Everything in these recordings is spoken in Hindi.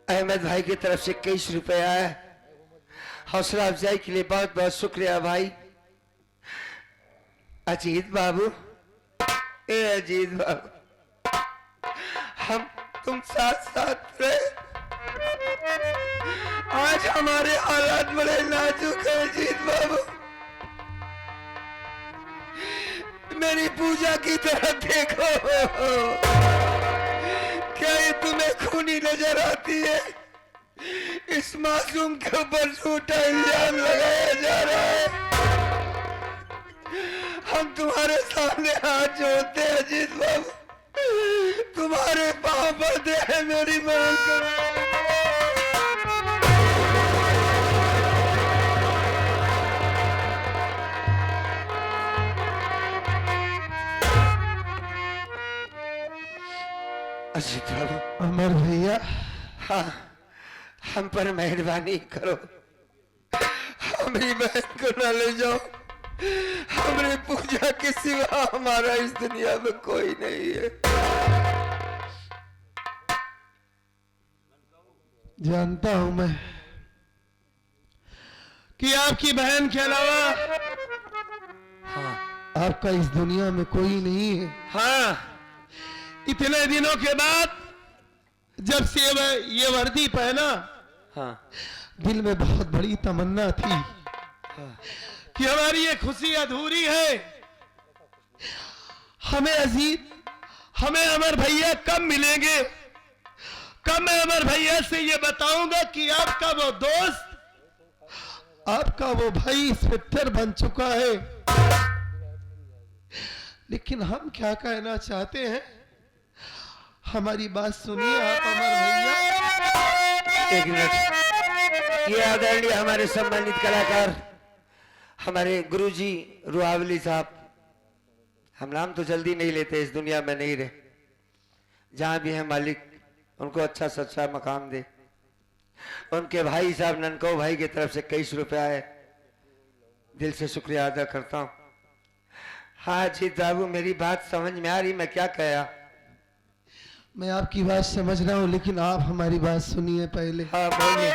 अहमद भाई की तरफ से 21 रुपया है। हौसला अफजाई के लिए बहुत बहुत शुक्रिया भाई। अजीत बाबू, ए अजीत बाबू, हम तुम साथ साथ रहे, आज हमारे हालात बड़े नाजुक है। अजीत बाबू, मेरी पूजा की तरफ देखो, क्या ये तुम्हें खूनी नजर आती है? इस मासूम के ऊपर झूठा इल्जाम लगाया जा रहा है। हम तुम्हारे सामने हाथ जोड़ते हैं अजीत बाबू, तुम्हारे पांव पड़ते हैं, मेरी मदद करो। अजीत बाबू, अमर भैया, हाँ, हम पर मेहरबानी करो, हमारी बहन को न ले जाओ। हमारी पूजा के सिवा हमारा इस दुनिया में कोई नहीं है। जानता हूं मैं कि आपकी बहन के अलावा हाँ आपका इस दुनिया में कोई नहीं है। हाँ, इतने दिनों के बाद जब से ये वर्दी पहना, हाँ दिल में बहुत बड़ी तमन्ना थी हाँ। कि हमारी ये खुशी अधूरी है। हमें अजीत, हमें अमर भैया कब मिलेंगे? कब मैं अमर भैया से ये बताऊंगा कि आपका वो दोस्त, आपका वो भाई इंस्पेक्टर बन चुका है। लेकिन हम क्या कहना चाहते हैं, हमारी बात सुनिए आप अमर भैया। एक मिनट, ये आदरणीय हमारे सम्मानित कलाकार हमारे गुरुजी रुआवली साहब, हम नाम तो जल्दी नहीं लेते, इस दुनिया में नहीं रहे, जहां भी है मालिक उनको अच्छा सच्चा मकाम दे। उनके भाई साहब ननको भाई की तरफ से 21 रुपया है, दिल से शुक्रिया अदा करता हूँ। हाँ अजीत बाबू, मेरी बात समझ में आ रही, मैं क्या कहा? मैं आपकी बात समझ रहा हूं, लेकिन आप हमारी बात सुनिए पहले। हाँ बोलिए।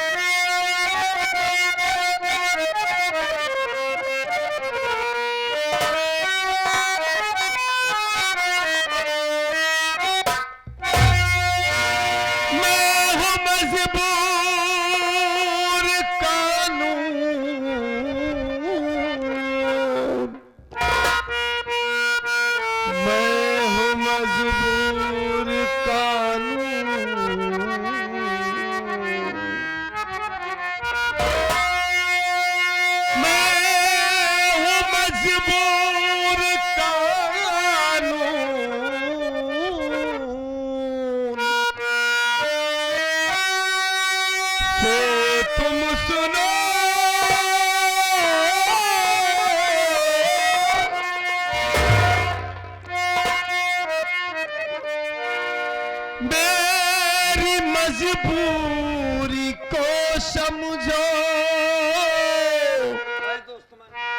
मजबूरी को समझो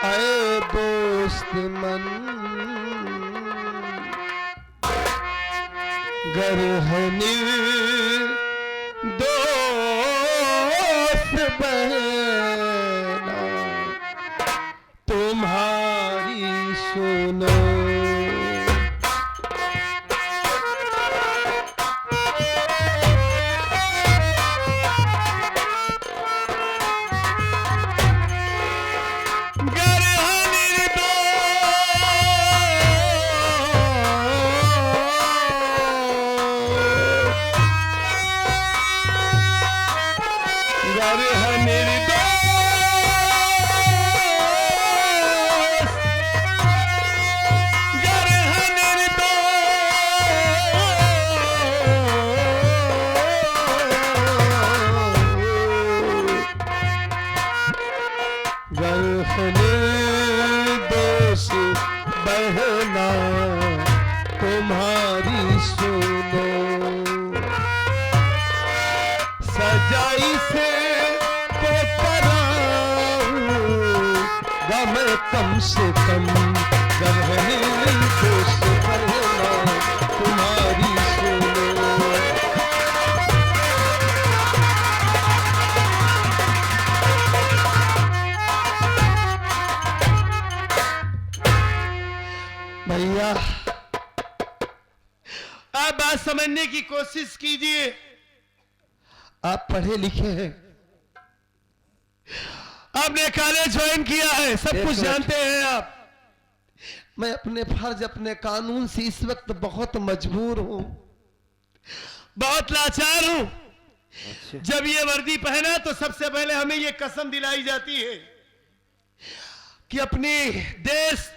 आए दोस्त मन, गर है दोस्त बहना तुम्हारी सुनो। बहना तुम्हारी सुनो, सजाई से को कराऊंगा मैं कम से कम, गहने दोस्त बहना तुम्हारी सुनो। समझने की कोशिश कीजिए। आप पढ़े लिखे हैं, आपने कॉलेज ज्वाइन किया है, सब कुछ जानते हैं आप। मैं अपने फर्ज, अपने कानून से इस वक्त बहुत मजबूर हूं, बहुत लाचार हूं। अच्छा। जब ये वर्दी पहना तो सबसे पहले हमें ये कसम दिलाई जाती है कि अपनी देश,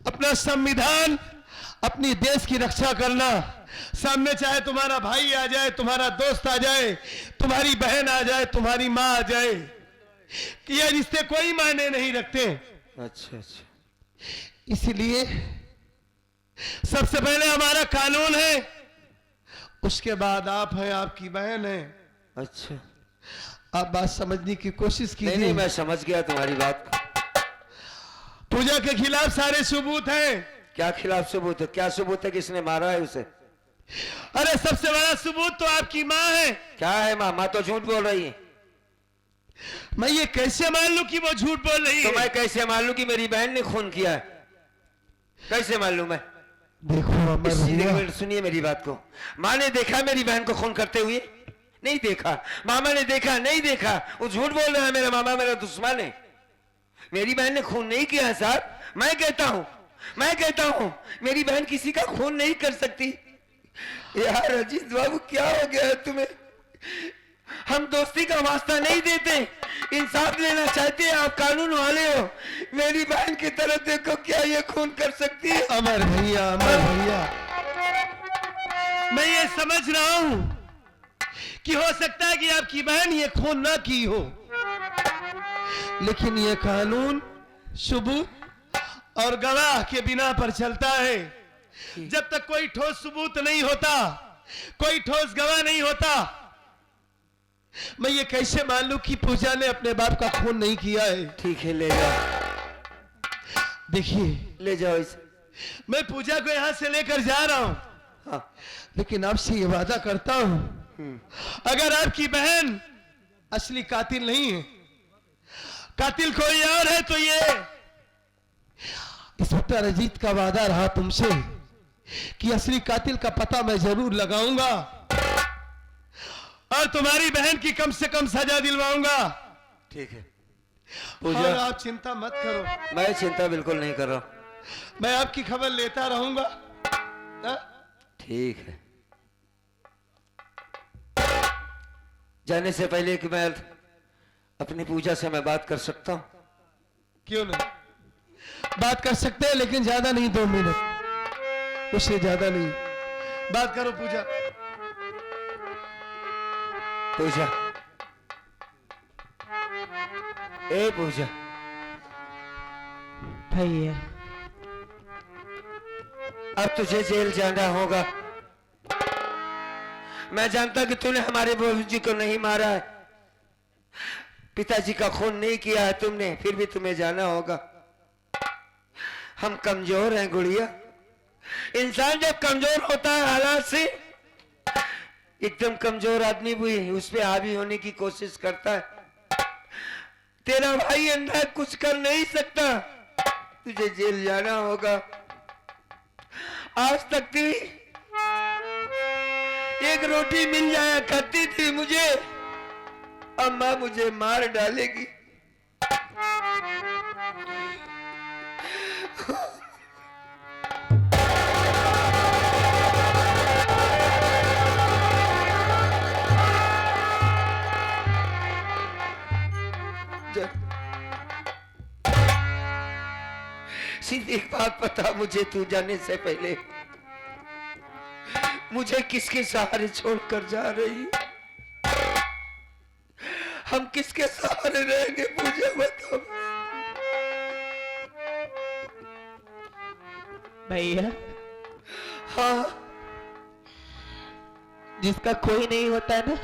अपना संविधान, अपनी देश की रक्षा करना। सामने चाहे तुम्हारा भाई आ जाए, तुम्हारा दोस्त आ जाए, तुम्हारी बहन आ जाए, तुम्हारी माँ आ जाए, कि ये रिश्ते कोई मायने नहीं रखते। अच्छा अच्छा। इसलिए सबसे पहले हमारा कानून है, उसके बाद आप हैं, आपकी बहन है। अच्छा, आप बात समझने की कोशिश नहीं कीजिए। मैं समझ गया तुम्हारी बात को। पूजा के खिलाफ सारे सबूत हैं। क्या खिलाफ सबूत है? क्या सबूत है? किसने मारा है उसे? अरे सबसे बड़ा सबूत तो आपकी माँ है। क्या है? माँ? माँ तो झूठ बोल रही है। मैं ये कैसे मान लूं कि वो झूठ बोल रही तो है? मैं कैसे मान लूं कि मेरी बहन ने खून किया है? कैसे मान लूं मैं? देखो अमर भैया, सुनिए मेरी बात को। माँ ने देखा मेरी बहन को खून करते हुए? नहीं देखा। मामा ने देखा? नहीं देखा। वो झूठ बोल रहा है, मेरा मामा मेरा दुश्मन है। मेरी बहन ने खून नहीं किया है साहब। मैं कहता हूं मेरी बहन किसी का खून नहीं कर सकती। यार अजीत बाबू, क्या हो गया है तुम्हें? हम दोस्ती का वास्ता नहीं देते, इंसाफ लेना चाहते हैं। आप कानून वाले हो। मेरी बहन की तरफ देखो, क्या ये खून कर सकती है? अमर भैया, अमर भैया, मैं ये समझ रहा हूं कि हो सकता है कि आपकी बहन ये खून ना की हो, लेकिन ये कानून सबूत और गवाह के बिना पर चलता है। जब तक कोई ठोस सबूत नहीं होता, कोई ठोस गवाह नहीं होता, मैं ये कैसे मान लूं कि पूजा ने अपने बाप का खून नहीं किया है? ठीक है, ले जाओ। देखिए, ले जाओ इसे। मैं पूजा को यहां से लेकर जा रहा हूं। हाँ। लेकिन आपसे ये वादा करता हूं, अगर आपकी बहन असली कातिल नहीं है, कातिल कोई और है, तो ये इंस्पेक्टर अजीत का वादा रहा तुमसे कि असली कातिल का पता मैं जरूर लगाऊंगा और तुम्हारी बहन की कम से कम सजा दिलवाऊंगा। ठीक है पूजा, पूजा। आप चिंता मत करो। मैं चिंता बिल्कुल नहीं कर रहा। मैं आपकी खबर लेता रहूंगा। हा? ठीक है। जाने से पहले कि मैं अपनी पूजा से मैं बात कर सकता हूं? क्यों नहीं? बात कर सकते हैं, लेकिन ज्यादा नहीं, 2 मिनट, उससे ज्यादा नहीं। बात करो पूजा। पूजा, ए पूजा, भैया अब तुझे जेल जाना होगा। मैं जानता कि तूने हमारे बाबू जी को नहीं मारा है, पिताजी का खून नहीं किया है तुमने, फिर भी तुम्हें जाना होगा। हम कमजोर हैं गुड़िया। इंसान जब कमजोर होता है हालात से, एकदम कमजोर आदमी भी उस पे हावी होने की कोशिश करता है। तेरा भाई अंधा कुछ कर नहीं सकता, तुझे जेल जाना होगा। आज तक थी एक रोटी मिल जाया करती थी मुझे, अम्मा मुझे मार डालेगी। सीधी एक बात बता मुझे, तू जाने से पहले मुझे किसके सहारे छोड़कर जा रही? हम किसके सहारे रहेंगे? मुझे बताओ। भैया, हाँ, जिसका कोई नहीं होता ना,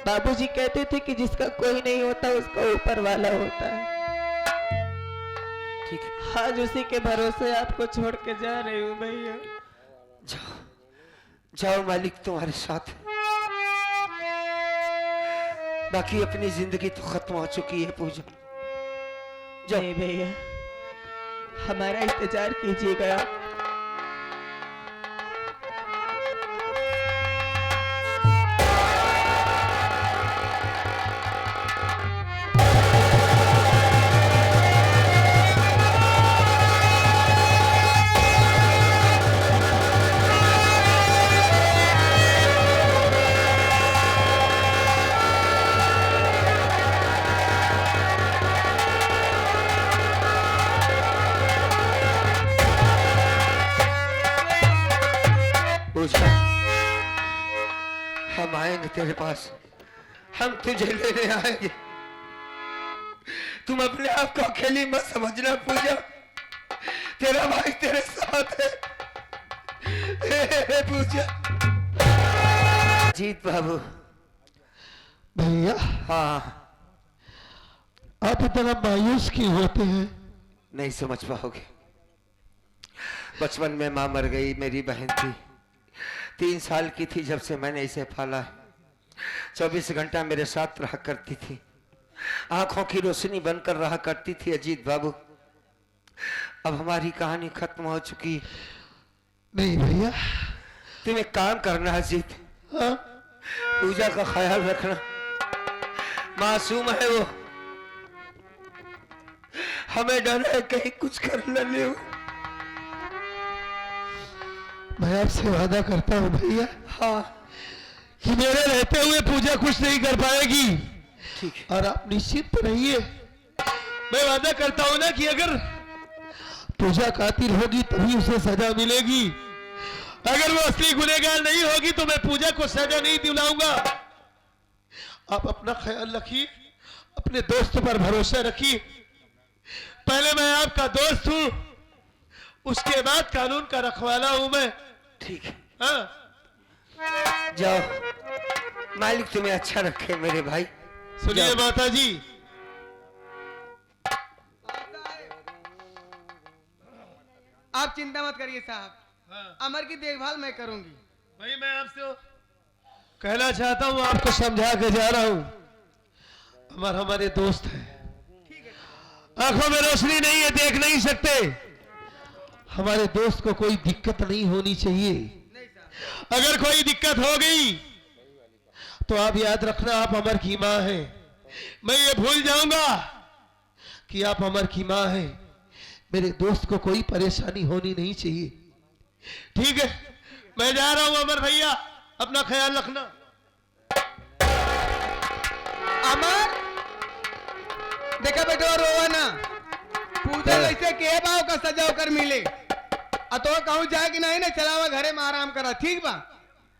बाबूजी कहते थे कि जिसका कोई नहीं होता उसका ऊपर वाला होता है। ठीक है, आज उसी के भरोसे आपको छोड़ के जा रही हूँ भैया। जाओ जाओ, मालिक तुम्हारे साथ है। बाकी अपनी जिंदगी तो खत्म हो चुकी है पूजा। जाओ। नहीं भैया, हमारा इंतजार कीजिएगा। हम आएंगे तेरे पास, हम तुझे लेने आएंगे। तुम अपने आप को अकेली मत समझना पूजा, तेरा भाई तेरे साथ है। पूजा। जीत बाबू। भैया हाँ, आप इतना मायूस क्यों होते हैं? नहीं समझ पाओगे। बचपन में माँ मर गई, मेरी बहन थी, 3 साल की थी जब से मैंने इसे पाला है। 24 घंटा मेरे साथ रहा करती थी, आंखों की रोशनी बनकर रहा करती थी। अजीत बाबू, अब हमारी कहानी खत्म हो चुकी। नहीं भैया। तुम एक काम करना अजीत, हाँ? पूजा का ख्याल रखना, मासूम है वो, हमें डर है कहीं कुछ कर न ले। मैं आपसे वादा करता हूँ भैया, हाँ कि मेरे रहते हुए पूजा कुछ नहीं कर पाएगी। ठीक है। और आप निश्चिंत रहिए, मैं वादा करता हूँ ना कि अगर पूजा कातिल होगी तभी उसे सजा मिलेगी। अगर वो असली गुनहगार नहीं होगी तो मैं पूजा को सजा नहीं दिलाऊंगा। आप अपना ख्याल रखिए, अपने दोस्त पर भरोसा रखिए। पहले मैं आपका दोस्त हूं, उसके बाद कानून का रखवाला हूं मैं। ठीक है, हाँ? जाओ, मालिक तुम्हें अच्छा रखे मेरे भाई। सुनिए जाओ। माता जी, आप चिंता मत करिए साहब, अमर की देखभाल मैं करूंगी। भाई मैं आपसे कहना चाहता हूं, आपको समझा के जा रहा हूं। अमर हमारे दोस्त हैं, आंखों में रोशनी नहीं है, देख नहीं सकते। हमारे दोस्त को कोई दिक्कत नहीं होनी चाहिए। नहीं साहब, अगर कोई दिक्कत हो गई तो आप याद रखना, आप अमर की मां हैं। मैं ये भूल जाऊंगा कि आप अमर की मां हैं। मेरे दोस्त को कोई परेशानी होनी नहीं चाहिए, ठीक है? मैं जा रहा हूं अमर भैया, अपना ख्याल रखना। अमर देखा बेटा, रोवा ना, पूजा वैसे के भाव का सजा होकर मिले। तो कहूँ जाए कि नहीं ना, चला हुआ घरे में आराम करा, ठीक बा?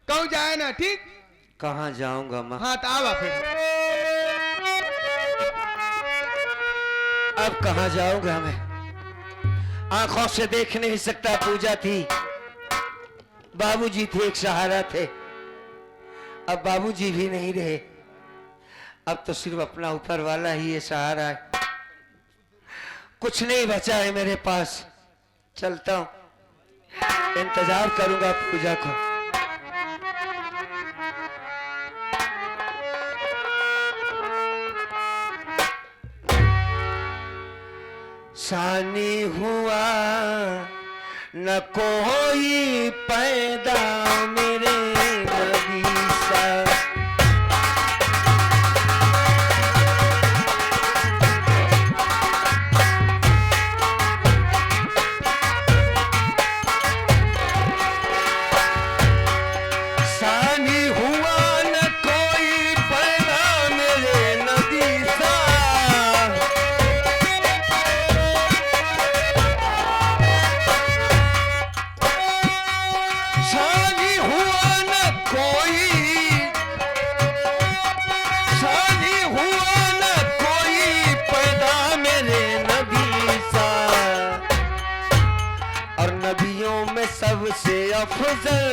कहूँ जाए ना, ठीक? कहाँ जाऊंगा माँ? हाँ तो आवा फिर। अब कहाँ जाऊंगा मैं, आंखों से देख नहीं सकता। पूजा थी, बाबूजी थे, एक सहारा थे। अब बाबूजी भी नहीं रहे, अब तो सिर्फ अपना ऊपर वाला ही ये सहारा है। कुछ नहीं बचा है मेरे पास, चलता हूं, इंतजार करूंगा पूजा को। सानी हुआ न कोई पैदा मेरे नबी सा, सानी हुआ न कोई पैदा मेरे नबी सा, शादी हुआ न कोई, शादी हुआ न कोई पैदा मेरे नबी सा, और नबियों में सबसे अफजल,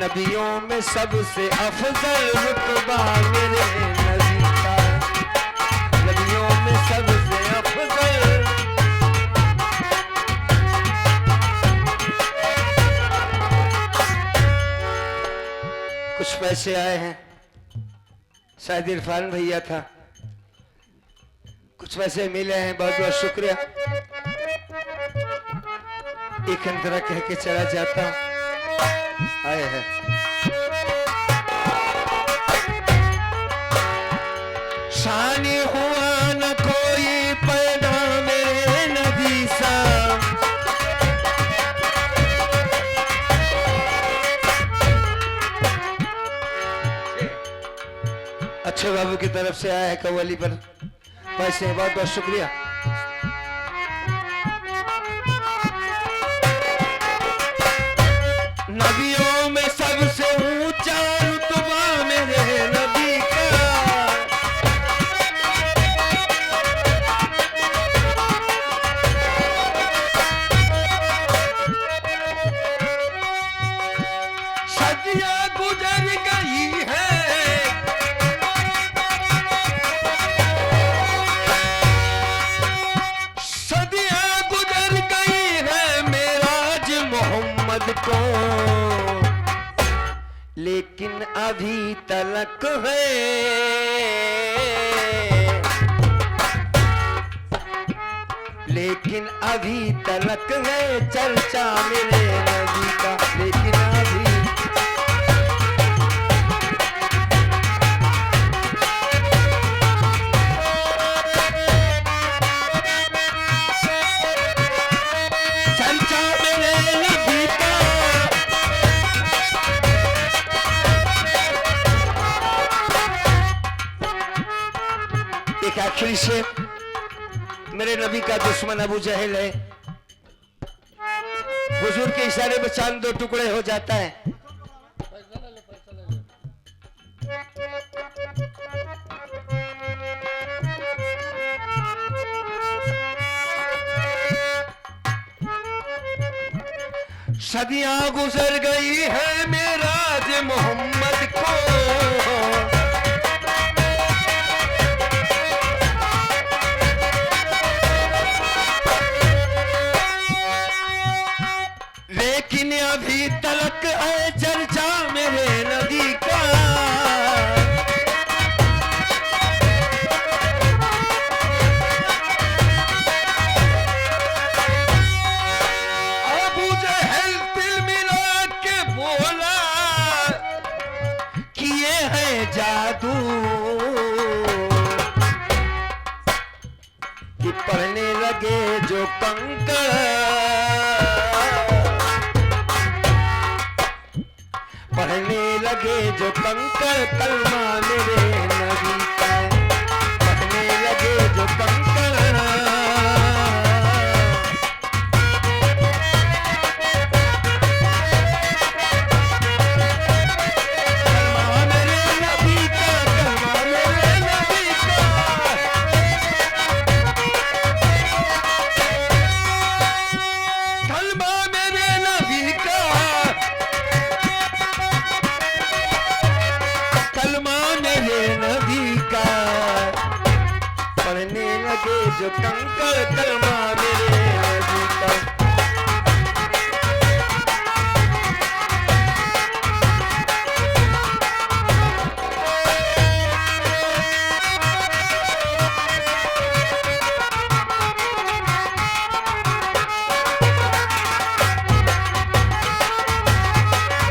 नबियों में सबसे अफजल रुतबा मेरे नबी का, नबियों में सबसे अफजल। कुछ पैसे आए हैं, शायद इरफान भैया था, कुछ पैसे मिले हैं, बहुत बहुत शुक्रिया। एक अंतरा कह के चला जाता हूं, आए हैं। शानी हुआ न कोई पैदा मेरे नबी सा, अच्छे बाबू की तरफ से आया है कव्वाली पर पैसे, बहुत बहुत शुक्रिया। मोहम्मद को, लेकिन अभी तलक है, लेकिन अभी तलक है चर्चा मेरे नबी का, लेकिन अभी चर्चा मेरे नबी का। एक आखिरी शेर, मेरे नबी का दुश्मन अबू जहल है, हुजूर के इशारे में चांद दो टुकड़े हो जाता है। सदियां गुजर गई है मेराज मोहम्मद को, लेकिन अभी तलक है चर्चा मेरे नबी का। अबू जहल दिल मिला के बोला किए है जादू, कि पढ़ने लगे जो कंकड़, पढ़ने लगे जो कंकड़ कलमा मेरे नबी का, पढ़ने लगे जो कंकड़। कलमा मेरे नबी का, कलमा मेरे नबी का। कलमा